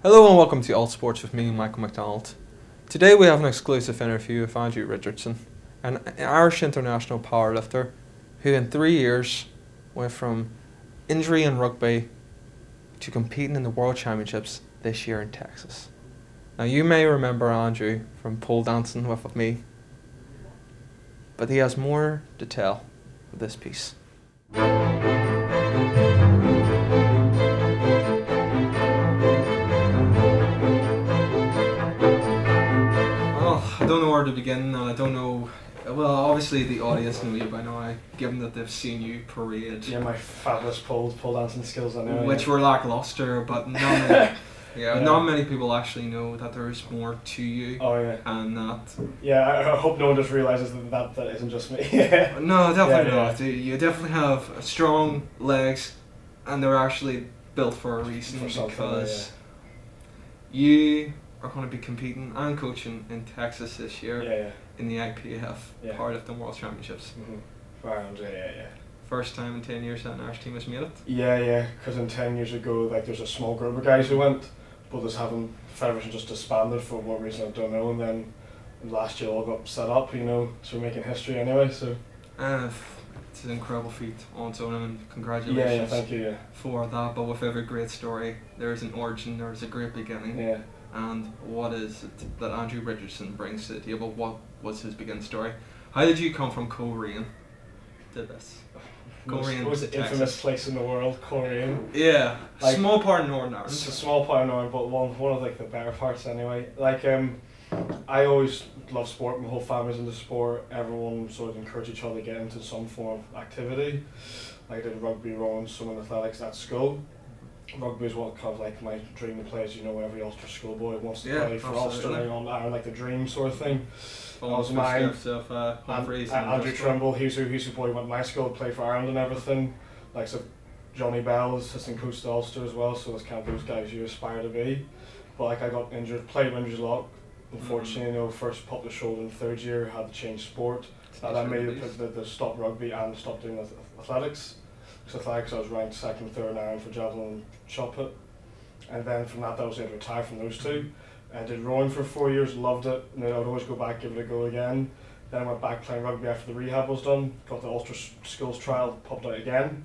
Hello and welcome to All Sports with me, Michael McDonald. Today we have an exclusive interview with Andrew Richardson, an Irish International Powerlifter who in 3 years went from injury in rugby to competing in the World Championships this year in Texas. Now you may remember Andrew from pole dancing with me, but he has more to tell with this piece. I don't know where to begin, and I don't know. Well, obviously the audience know you by now, given that they've seen you parade. Yeah, my fabulous pole dancing skills, I know. Which were lackluster, but not many people actually know that there is more to you. Oh yeah. And that. Yeah, I hope no one just realizes that isn't just me. No, definitely not. You definitely have strong legs, and they're actually built for a reason because you are going to be competing and coaching in Texas this year in the IPF Powerlifting World Championships. Mm-hmm. First time in 10 years that an Irish team has made it. Yeah, because 10 years ago, there's a small group of guys who went, but Federation just disbanded for what reason I don't know, and then last year all got set up, so we're making history anyway. So it's an incredible feat on its own, and congratulations thank you, for that. But with every great story, there is an origin, there is a great beginning. Yeah. And what is it that Andrew Richardson brings to the table? What was his beginning story? How did you come from Killeen to this? Most infamous place in the world, Killeen. Yeah, small part of Northern Ireland. It's a small part of Northern, but one of the better parts anyway. I always love sport. My whole family's into sport. Everyone sort of encouraged each other to get into some form of activity. I did rugby, rowing, swimming, athletics at school. Rugby is what kind of like my dream to play, as every Ulster schoolboy wants to play for Ulster on Ireland, like the dream sort of thing. That was mine. Andrew Trimble, he's who boy went to my school, played for Ireland and everything. Johnny Bell is assistant coach to Ulster as well, so it's kind of those guys you aspire to be. But I got injured, played injuries a lot. Unfortunately, first popped the shoulder in third year, had to change sport. That made it to stop rugby and stop doing athletics. So athletics, I was ranked second, third in Ireland for javelin and shot put. And then from that I was able to retire from those two. I did rowing for 4 years, loved it, and then I would always go back, give it a go again. Then I went back playing rugby after the rehab was done, got the Ulster Schools trial, popped out again.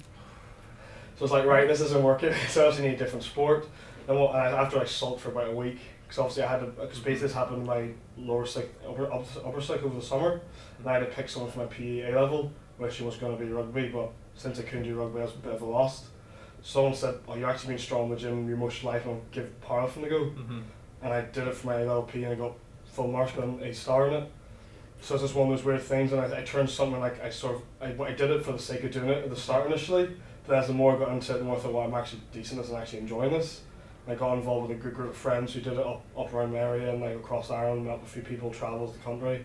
So it's like, right, this isn't working, so I actually need a different sport. Then after I sulked for about a week, because obviously because basically this happened in my upper cycle over the summer, and I had to pick someone for my PE A level, which was going to be rugby, but since I couldn't do rugby, I was a bit of a lost. Someone said, you're actually being strong in the gym, your most life, and I'll give powerlifting a go. Mm-hmm. And I did it for my LLP and I got full marks, got an 8-star in it. So it's just one of those weird things, and I turned something like I did it for the sake of doing it at the start initially, but as the more I got into it, the more I thought, I'm actually decent at this and actually enjoying this. And I got involved with a good group of friends who did it up around my area and across Ireland, met with a few people, travelled the country.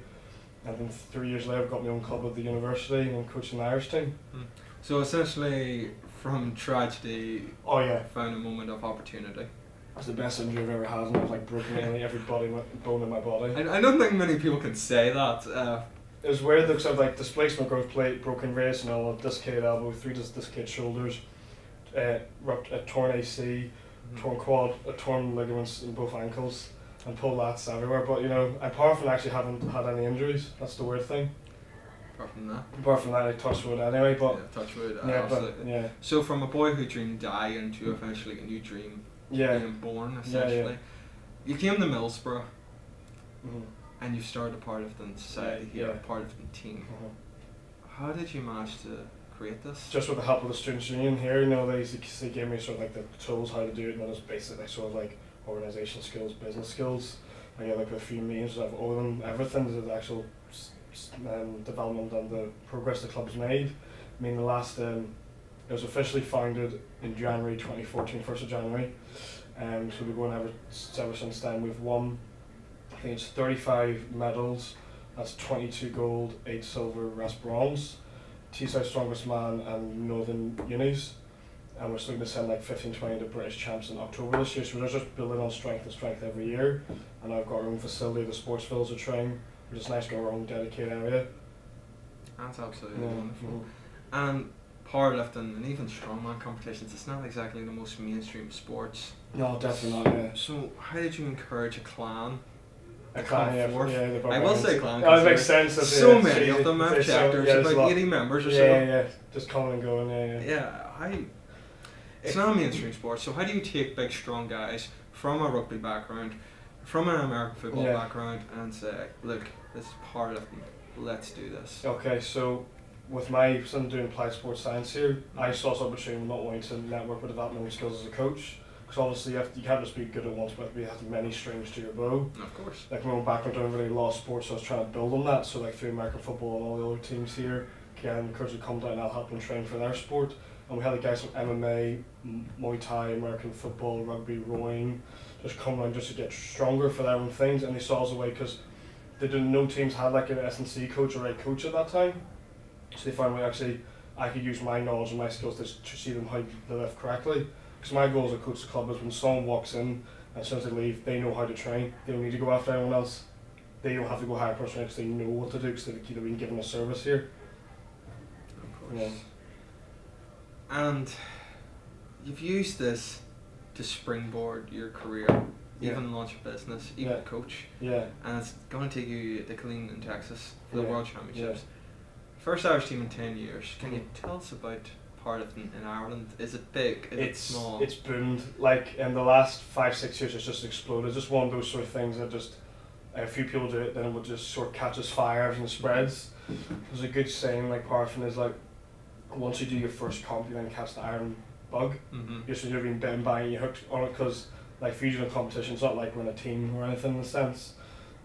And then 3 years later, I've got my own club at the university and I'm coaching the Irish team. Mm. So essentially, from tragedy, found a moment of opportunity. It's the best injury I've ever had, and I've broken nearly every bone in my body. I don't think many people can say that. It was weird because I've displacement growth plate, broken wrist, and a dislocated elbow, 3 dislocated shoulders, a torn AC, torn quad, torn ligaments in both ankles, and pulled lats everywhere. But apart from that, I actually haven't had any injuries. That's the weird thing. Apart from that, I touch wood anyway. But touch wood. Absolutely. So from a boy who dreamed dying to eventually a new dream being born, essentially, you came to Middlesbrough, and you started a Powerlifting society here, a Powerlifting team. How did you manage to create this? Just with the help of the Students' Union here, they gave me sort of like the tools how to do it, and then it's basically sort of like organisational skills, business skills. I get a few meetings, I've owed them everything, the actual development and the progress the club's made. I mean, it was officially founded in January 2014, 1st of January. So we've been going ever since then. We've won, I think it's 35 medals, that's 22 gold, 8 silver, rest bronze, Teesside Strongest Man and Northern Unis. And we're starting to send 15-20 to British champs in October this year, so we're just building on strength every year. And I've got our own facility, the sports villas are trained. It's nice to have our own dedicated area. That's absolutely wonderful. And powerlifting and even strongman competitions, it's not exactly the most mainstream sports. No, definitely not. Yeah. So how did you encourage a clan? A clan, yeah, forth? yeah, the I will say clan. Oh, it makes sense. That So many of them have chapters, yeah, about 80 members or so. Yeah, just coming and going. Yeah. It's not a mainstream sport. So how do you take big, strong guys from a rugby background, from an American football background, and say, look, this is powerlifting. Let's do this. Okay, so with my son doing applied sports science here, I saw some opportunity not wanting to network with developmental skills as a coach. Because obviously you can't just be good at once, but you have many strings to your bow. Of course. Like my own background, I don't really law sports, so I was trying to build on that. So like through American football and all the other teams here, can encourage them to come down and I'll help them train for their sport. And we had the guys from MMA, Muay Thai, American football, rugby, rowing, just come around just to get stronger for their own things. And they saw us a way because no teams had like an S&C coach or a coach at that time. So they found actually I could use my knowledge and my skills to see them how to lift correctly. Because my goal as a coach of the club is when someone walks in and as soon as they leave, they know how to train. They don't need to go after anyone else. They don't have to go hire a person because they know what to do because they've been given a service here. Of course. Yeah. And you've used this to springboard your career, even launch a business, even coach. Yeah. And it's going to take you to Killeen in Texas for the World Championships. Yeah. First Irish team in 10 years. Can you tell us about powerlifting in Ireland? Is it big? Is it small? It's boomed. Like in the last 5-6 years, it's just exploded. It's just one of those sort of things that just a few people do it, then it would just sort of catches fire and spreads. There's a good saying like powerlifting is like once you do your first comp, you then catch the iron bug. You're sort of being bitten by it, you hooked on it because like for regional competition, it's not like we're in a team or anything in the sense.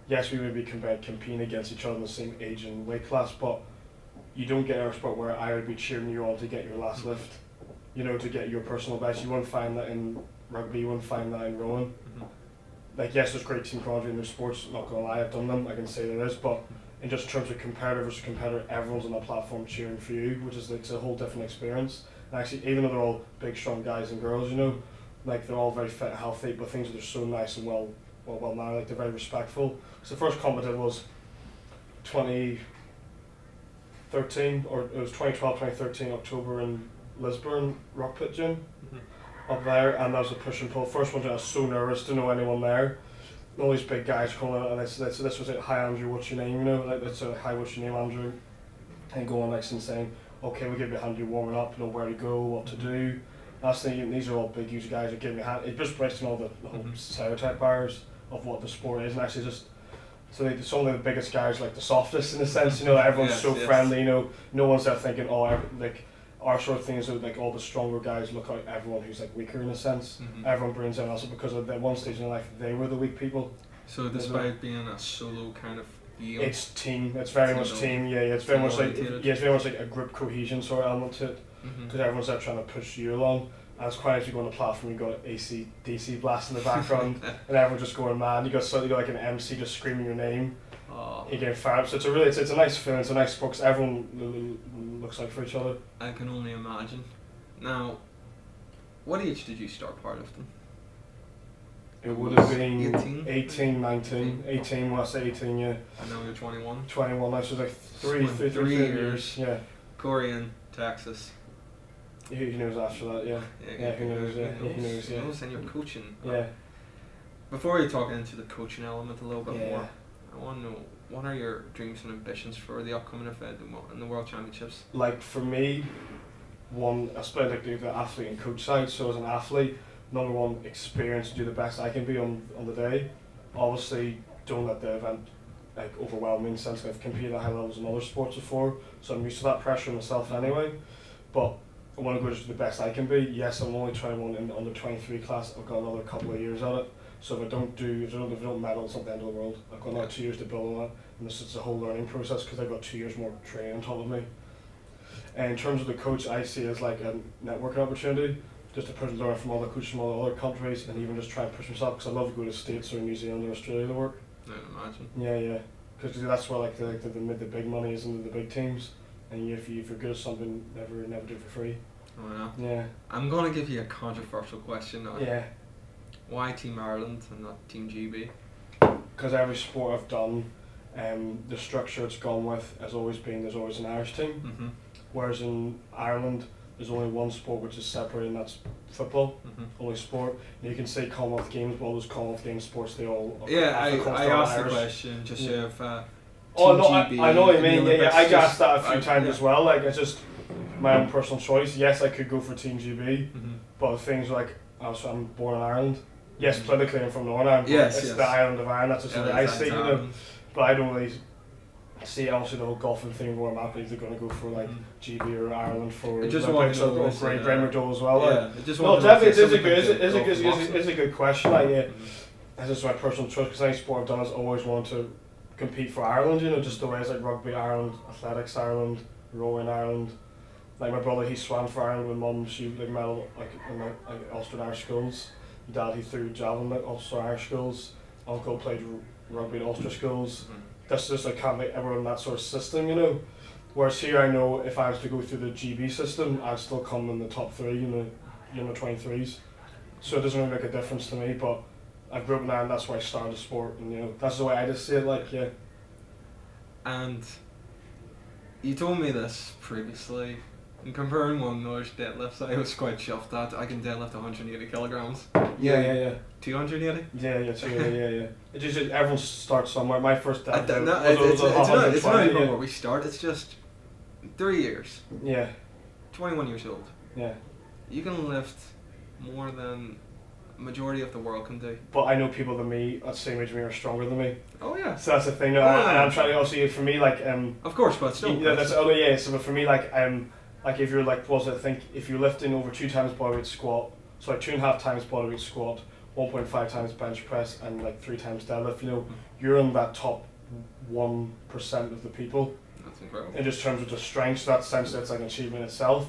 Yes, we would be competing against each other in the same age and weight class, but you don't get a sport where I would be cheering you on to get your last lift, you know, to get your personal best. You won't find that in rugby, you won't find that in rowing. Like yes, there's great team camaraderie in those sports, not gonna lie, I've done them, I can say there is, but in just terms of competitor versus competitor, everyone's on a platform cheering for you, which is it's a whole different experience. And actually, even though they're all big, strong guys and girls, you know, like they're all very fit and healthy, but things are so nice and well now, like they're very respectful. So the first comp I did was 2013, or it was 2012, 2013, October in Lisburn, Rockpit Gym, up there, and that was a push and pull. First one, I was so nervous, didn't know anyone there. All these big guys coming out, and this was it, hi Andrew, what's your name, you know, like that's hi, what's your name, Andrew, and going next and saying, okay, we'll give you a hand, you're warming up, you know where to go, what to do. That's these are all big, huge guys that give me a hand. It just breaks down all the whole stereotype barriers of what the sport is, and actually just, so some of the biggest guys like the softest in a sense, you know, everyone's friendly, you know, no one's there thinking, oh, like, our sort of thing is that like all the stronger guys look out everyone who's like weaker in a sense. Everyone brings in also because at one stage in their life they were the weak people. So despite being a solo kind of game, it's team. It's very much team. Yeah, it's very much like it's very much like a group cohesion sort of element to it. Because everyone's there trying to push you along. And it's quite if you go on a platform, you got AC/DC blast in the background, and everyone's just going mad. You got like an MC just screaming your name. You get fired up. So it's a nice feeling. It's a nice sport because everyone looks out for each other. I can only imagine. Now, what age did you start powerlifting? It would have been 18, 19. 18, well I say 18, yeah. And now you're 21? 21, that's just like three years. Yeah. Korean, Texas. Who knows after that, yeah. Yeah, who knows, yeah. Who knows, yeah. And you're coaching. Yeah. Before you talk into the coaching element a little bit more, I want to know, what are your dreams and ambitions for the upcoming event in the World Championships? Like for me, I split like the athlete and coach side. So as an athlete, number one, experience to do the best I can be on the day. Obviously, don't let the event like overwhelm me in the sense that I've competed at high levels in other sports before, so I'm used to that pressure myself anyway. But I want to go to the best I can be. Yes, I'm only 21 in the under 23 class. I've got another couple of years at it. So if I don't medal, it's not the end of the world. I've got another 2 years to build on that, and this is a whole learning process because I've got 2 years more training on top of me. And in terms of the coach, I see it as like a networking opportunity, just to learn from all the coaches from all the other countries, and even just try and push myself because I love to go to States or New Zealand or Australia to work. I can imagine. Yeah, because that's where like the big money is in the big teams, and if you're good at something, never do it for free. Oh yeah. Yeah. I'm gonna give you a controversial question now. Yeah. Why Team Ireland and not Team GB? Because every sport I've done, the structure it's gone with has always been there's always an Irish team. Whereas in Ireland, there's only one sport which is separated, and that's football. Only sport. And you can say Commonwealth Games, but all those Commonwealth Games sports, they all. Yeah, I asked the question just if. Oh no, I know what you mean. Yeah, I got asked that a few times as well. Like, it's just my own personal choice. Yes, I could go for Team GB, but things like I'm born in Ireland. Yes, politically I'm from Northern Ireland. But it's the island of Ireland. That's just what I see, you know. But I don't really see obviously the whole golfing thing where I'm happy they're going to go for like GB or Ireland for Olympics or Great Britain as well. No, definitely it's a good question. Like, yeah, that's just my personal choice because any sport I've done is always wanted to compete for Ireland. You know, just the ways like rugby Ireland, athletics Ireland, rowing Ireland. Like my brother, he swam for Ireland with mum. She like medal like in like Ulster Irish schools. Dad, he threw javelin at Ulster Irish schools. Uncle played rugby at Ulster schools. That's just, I can't make everyone in that sort of system, you know. Whereas here, I know if I was to go through the GB system, I'd still come in the top 3 in the 23s. So it doesn't really make a difference to me. But I grew up in Ireland. That's why I started the sport, and you know that's the way I just see it. Like, yeah. And you told me this previously. In comparing one Irish deadlifts, I was quite chuffed that I can deadlift 180 kilograms. Yeah. 280? Yeah. It just everyone starts somewhere. My first deadlift it's not even where we start. It's just 3 years. Yeah. 21 years old. Yeah. You can lift more than majority of the world can do. But I know people than me at the same age as me are stronger than me. Oh yeah. So that's the thing. And I'm trying to also for me like Of course, but still. Yeah, that's So but for me like if you're like if you're lifting over 2 times bodyweight squat, so like 2.5 times bodyweight squat, 1.5 times bench press, and like 3 times deadlift, you know, you're in that top 1% of the people. That's incredible. In just terms of just strength, so that sense that's like an achievement itself.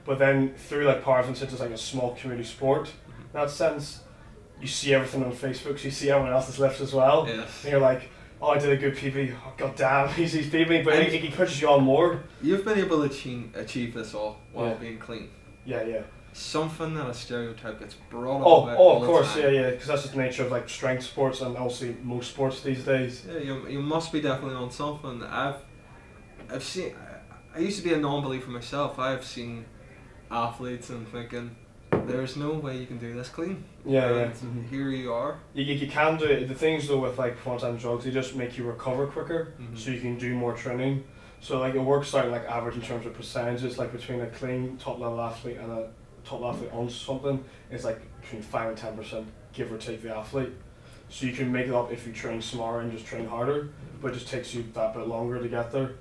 But then through like powerlifting, since it's like a small community sport, in that sense, you see everything on Facebook, so you see everyone else's lifts as well. Yes. And you're like, oh, I did a good PB. Oh, god damn, he's beat me, but he pushes you on more. You've been able to achieve this all while being clean. Yeah. Something that a stereotype gets brought up all of course, yeah, because that's just the nature of like strength sports and obviously most sports these days. Yeah, you must be definitely on something. I've seen. I used to be a non-believer myself. I've seen athletes and thinking, there's no way you can do this clean. Yeah. Here you are. You can do it. The things though with like performance drugs, they just make you recover quicker, so you can do more training. So like it works out like average in terms of percentages, like between a clean top level athlete and a top level athlete on something, it's like between 5 and 10%, give or take the athlete. So you can make it up if you train smarter and just train harder, but it just takes you that bit longer to get there.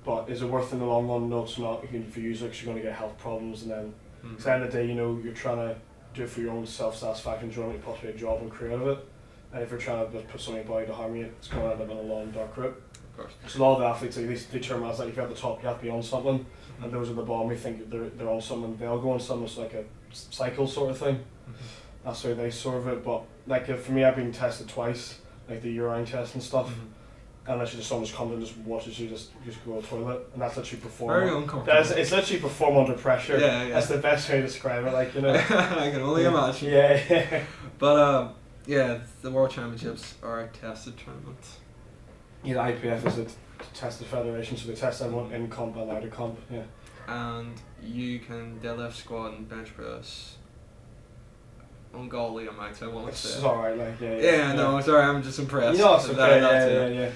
But is it worth in the long run? No, it's not. If you use it, you're going to get health problems, and then at the end of the day, you know, you're trying to do it for your own self-satisfaction, enjoyment, possibly a job and career out of it. And if you're trying to just put something in your body to harm you, it's going to end up in a long, dark route. Of course. So a lot of the athletes, at least they term as like if you're at the top, you have to be on something, and those at the bottom, we think they're on something, they'll go on something. It's like a cycle sort of thing. That's the way they sort of it. But like for me, I've been tested twice, like the urine test and stuff. And literally just someone just comes and just watches you just go to the toilet, and that's literally perform. Very uncomfortable. It's literally perform under pressure. Yeah. That's the best way to describe it, like, you know. I can only imagine. Yeah. But the World Championships are a tested tournament. Yeah, the IPF is a tested federation, so they test everyone in comp and out of comp. Yeah. And you can deadlift, squat, and bench press. Ungodly amounts, I want to say. It's alright, like, no, sorry, I'm just impressed. You know, it's okay, yeah.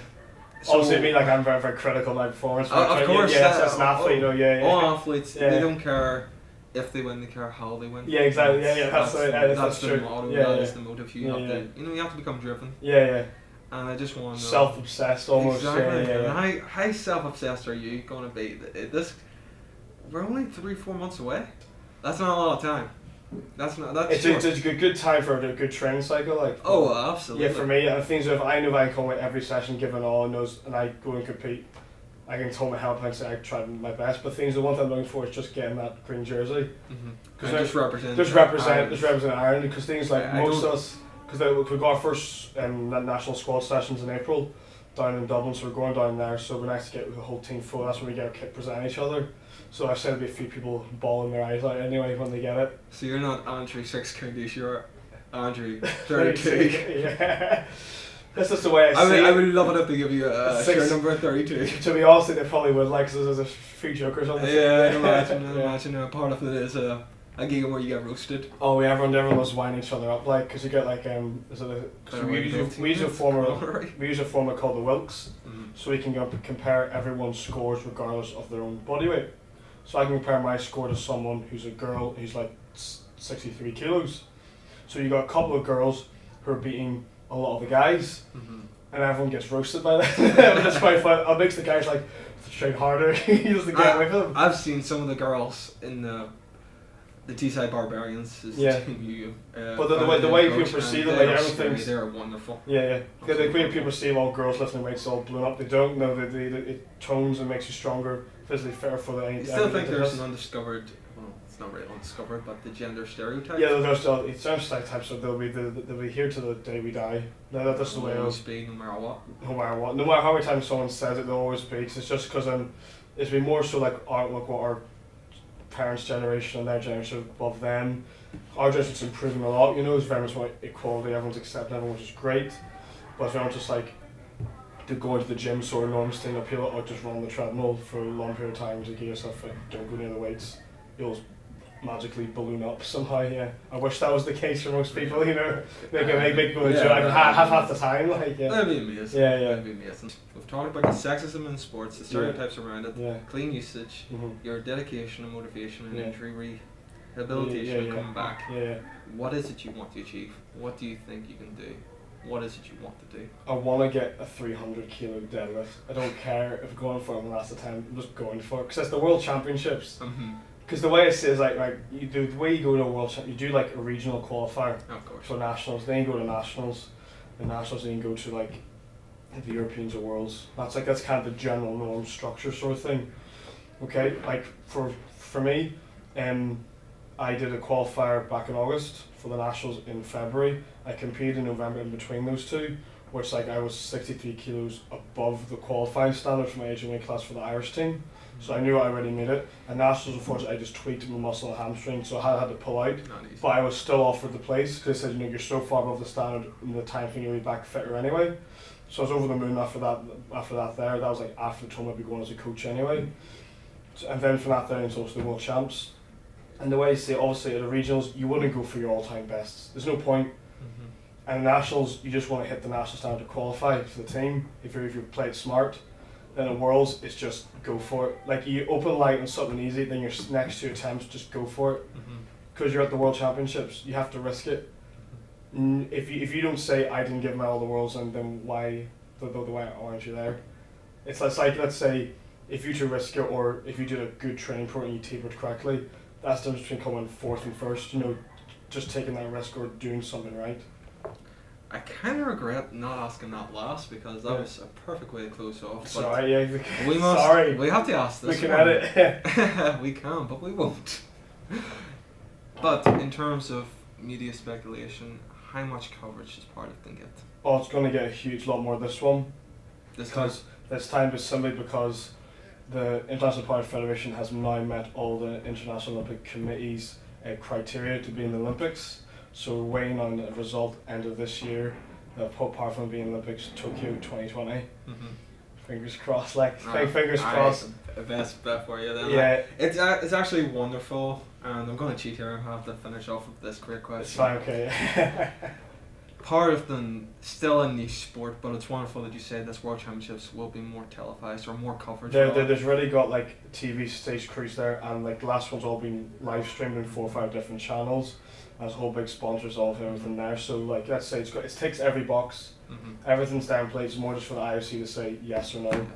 So, obviously, I mean, like, I'm very, very critical of my performance. Of course, that's an athlete, you know, All athletes, they don't care if they win, they care how they win. Yeah, exactly, that's the true. motto, that is the motive. You have to, you have to become driven. Yeah. And I just want to know. Self-obsessed, almost. Exactly. Yeah. How self-obsessed are you going to be? We're only 3-4 months away. That's not a lot of time. That's it's a good time for a good training cycle, like. Oh, absolutely. Yeah, for me, things if I know if I come with every session, given all and I go and compete, I can tell my help and say I tried my best. But the one thing I'm looking for is just getting that green jersey. Just represent Ireland, because things like most of us, because we got our first national squad sessions in April down in Dublin, so we're going down there. So we're nice to get the whole team full. That's when we get our kit present each other. So I've said there'll be a few people bawling their eyes out anyway when they get it. So you're not Andrew 6 Counties, you're Andrew 32. Yeah. This is the way I see it. I would love it if they give you a Six- shirt number 32. To be honest, they probably would, like, because there's a few jokers on the team. Yeah, imagine a part of it is a game where you get roasted. Oh, yeah, everyone was winding each other up, like, because you get, like, cause we use a formula called the Wilks, so we can compare everyone's scores regardless of their own body weight. So I can compare my score to someone who's a girl who's like 63 kilos. So you got a couple of girls who are beating a lot of the guys, and everyone gets roasted by that. That's quite fun. It makes the guys like train harder. He doesn't get away from them. I've seen some of the girls in the Teesside Barbarians. But the way people perceive it, like everything's... They're wonderful. Yeah. The way people perceive all girls lifting weights all blown up, they don't know that it tones and makes you stronger, physically fitter for the... You still think there's an undiscovered... Well, it's not really undiscovered, but the gender stereotype? Yeah, there's still... It's stereotypes, so they'll be here till the day we die. No, that's the way it'll always be, no matter what. No matter what. No matter how many times someone says it, they'll always be. Cause it's just because it's been more so like what our parents' generation and their generation above them. Our generation's improving a lot, you know, it's very much more equality, everyone's accepting everyone, which is great. But it's very much just like to go into the gym sort of norm, staying up here or just run on the treadmill for a long period of time to get yourself fit, don't go near the weights. You'll magically balloon up somehow, yeah. I wish that was the case for most people, you know. Make go to the gym half the time, like, yeah. That'd be amazing. Yeah. That'd be amazing. We've talked about the sexism in sports, the stereotypes around it, clean usage, your dedication and motivation and injury rehabilitation and coming back. Yeah. What is it you want to achieve? What do you think you can do? What is it you want to do? I want to get a 300 kilo deadlift. I don't care if I'm going for it and that's the time, I'm just going for it. Because it's the World Championships. Because the way I see it is like you do the way you go to a world you do like a regional qualifier for nationals, then you go to nationals, then you go to like the Europeans or worlds. That's kind of the general norm structure sort of thing. Okay, like for me, I did a qualifier back in August for the nationals in February. I competed in November in between those two, which like I was 63 kilos above the qualifying standard for my age and weight class for the Irish team. So I knew I already made it. And nationals, unfortunately, I just tweaked my muscle and hamstring, so I had to pull out. But I was still offered the place because they said, you know, you're so far above the standard in the time frame you'll be back fitter anyway. So I was over the moon after that. That was like after the tournament I'd be going as a coach anyway. So, and then from that there into the World Champs. And the way I see it, obviously at the regionals, you wouldn't go for your all-time bests. There's no point. And nationals, you just want to hit the national standard to qualify for the team if you play it smart. Then at Worlds, it's just go for it. Like you open light on something easy, then your next 2 attempts, just go for it. Because you're at the World Championships, you have to risk it. If you don't say I didn't give my all the Worlds, and then why aren't you there? It's like let's say if you to risk it, or if you did a good training program and you tapered correctly, that's the difference between coming 4th and 1st. You know, just taking that risk or doing something right. I kind of regret not asking that last because that was a perfect way to close off. Sorry, we have to ask this. We can edit. We can, but we won't. But in terms of media speculation, how much coverage does Powerlifting get? Oh, it's going to get a huge lot more this one. This time is simply because the International Powerlifting Federation has now met all the International Olympic Committee's criteria to be in the Olympics. So we're waiting on a result end of this year. Powerlifting will be in Olympics Tokyo 2020. Fingers crossed, fingers crossed. Best bet for you then. Yeah. It's actually wonderful, and I'm going to cheat here. I have to finish off with this great question. It's fine, okay. Powerlifting still a niche sport, but it's wonderful that you say this World Championships will be more televised or more coverage. There's already got like TV stage crews there, and like the last one's all been live streamed in 4 or 5 different channels. There's whole big sponsors all of everything there. So like let's say it ticks every box. Everything's downplayed. It's more just for the IOC to say yes or no.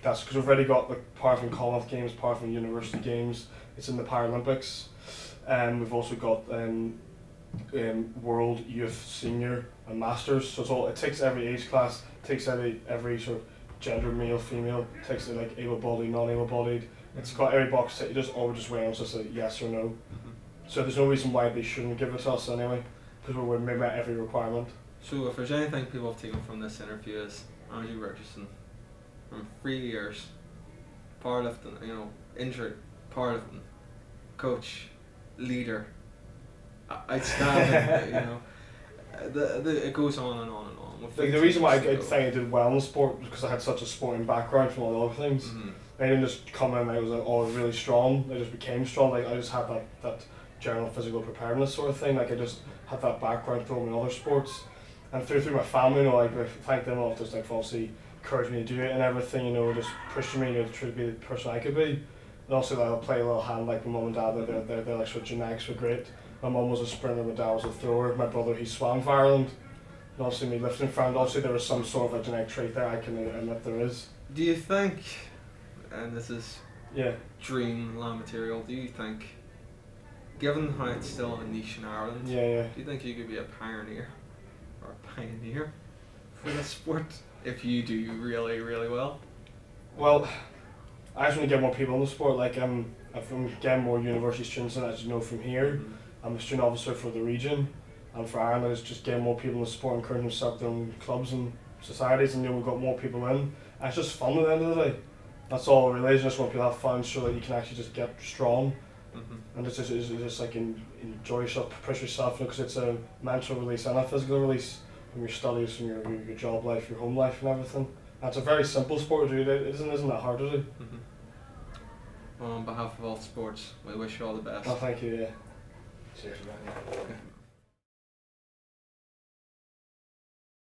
That's because we've already got the Powerlifting Commonwealth Games, Powerlifting University Games. It's in the Paralympics, and we've also got World Youth Senior and Masters. So it takes every age class, takes every sort of gender, male, female, takes it like able-bodied, non-able-bodied. It's got every box. You just always wait on just a yes or no. So there's no reason why they shouldn't give it to us anyway, because we've met every requirement. So if there's anything people have taken from this interview is Andrew Richardson, from 3 years, powerlifting, injured, powerlifting, coach, leader, outstanding, it goes on and on and on. Like, the reason why I think I did well in sport was because I had such a sporting background from all the other things. Mm-hmm. I didn't just come in and I was like, oh, I was really strong. I just became strong. Like, I just had that general physical preparedness sort of thing. Like, I just had that background from in other sports. And through my family, you know, like, I thank them all, just like obviously encouraged me to do it and everything, you know, just pushing me to try to be the person I could be. And also, like, I'll play a little hand, like my mum and dad, they're like, sort of genetics were great. My mum was a sprinter, my dad was a thrower. My brother, he swam for Ireland. And obviously me lifting front, obviously there was some sort of a genetic trait there, I can admit there is. Do you think, and this is Yeah. dreamland material, do you think, given how it's still a niche in Ireland, Yeah. do you think you could be a pioneer for this sport if you do really, really well? Well, I just want to get more people in the sport. Like, I'm getting more university students, and as you know from here, I'm a student officer for the region, and for Ireland, it's just getting more people in the sport, encouraging them to start their own clubs and societies, and you know, we've got more people in. And it's just fun at the end of the day. That's all it really is. Just want people to have fun, so that you can actually just get strong, and it's just like enjoy yourself, push yourself, because it's a mental release and a physical release from your studies, from your job life, your home life, and everything. And it's a very simple sport to do. It isn't that hard to do. Well, on behalf of all sports, we wish you all the best. Oh, thank you. Yeah. Cheers, man.